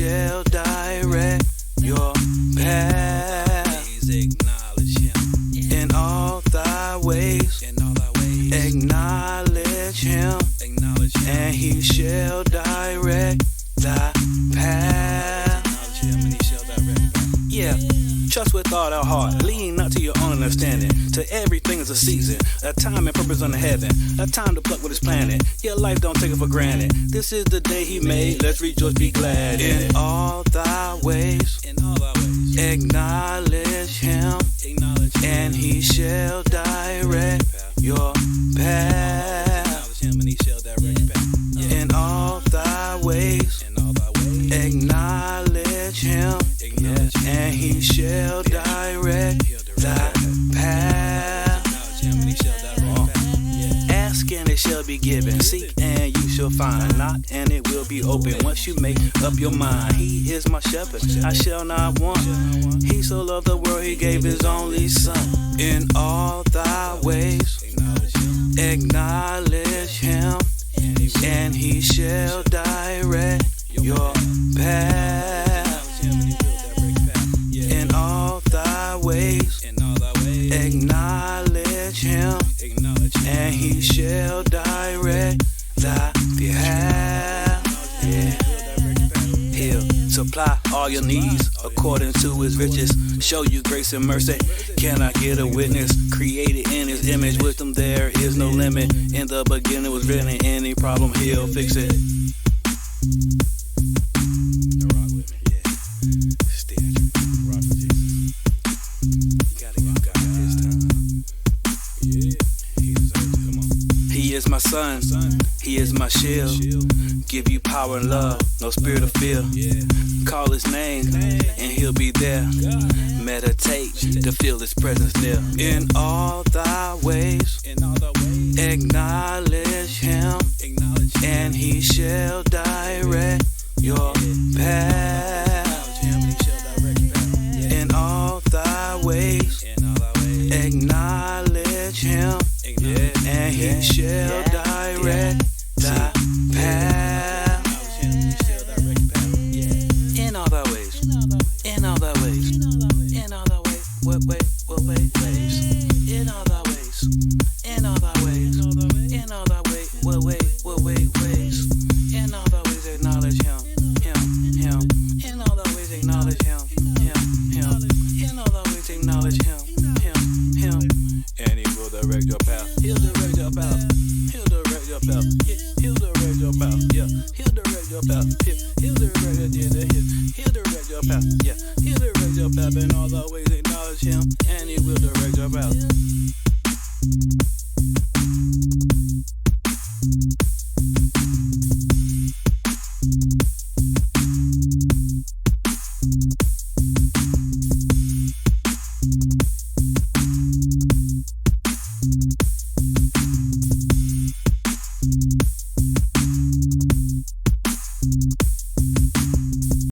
shall direct your path. Please acknowledge him In all thy ways. in all thy ways. Acknowledge him, Acknowledge him. and he shall direct thy path. Acknowledge him and he shall direct thy path. Yeah, trust with all our heart, lean not to your own understanding. To everything is a season, a time and purpose under heaven, a time to pluck what is planted. Your life don't take it for granted. This is the day he made, let's rejoice, be glad in all thy ways. In all thy ways. Acknowledge him, Acknowledge him. and he shall direct your path. Acknowledge him and he shall direct your path. Yeah. In all thy ways. In all thy ways. Acknowledge him, Acknowledge him. and he shall direct He'll direct thy path. Acknowledge him and he shall direct your path. Yeah. Ask and it shall be given. Seek and you shall find. Knock and it will be open. Once you make up your mind, he is my shepherd, I shall not want. He so loved the world, he gave his only son. In all thy ways, Acknowledge him. acknowledge him, and he shall direct your path. Acknowledge him and he will direct your path. Yeah. In all thy ways, In all thy ways. acknowledge him, Acknowledge him. and he shall direct thy path. Yeah. He'll supply all your needs according to his riches. Show you grace and mercy. Can I get a witness? Created in his image. Wisdom, there is no limit. In the beginning was written. Any problem, he'll fix it. Rock with me. Yeah. Stay rock with Jesus. You gotta rock out this time. Yeah. He deserves it. Come on. He is my son. He is my shield. Shield. Give you power and love. No spirit of fear. Yeah. Call his name, and he'll be there. Meditate to feel his presence near. In all thy ways, In all thy ways. acknowledge him, Acknowledge him. and he shall direct your path. Acknowledge him and he shall direct your path. Yeah. In all thy ways, In all thy ways. acknowledge him, Acknowledge him. and he shall direct thy path. Acknowledge him and he shall direct your path. Yeah. In all thy ways, in all thy ways, in all thy ways, ways, in all thy ways, in all thy ways, in all thy ways, ways, in all thy ways, acknowledge him, him, in all thy ways, acknowledge him, in all thy ways, acknowledge him, And he will direct your path. he'll direct your path, He'll direct your path. he'll direct your path, yeah, he'll direct your path, he'll direct your path, yeah, he'll direct your path, in all thy ways, acknowledge him, and he will direct your path.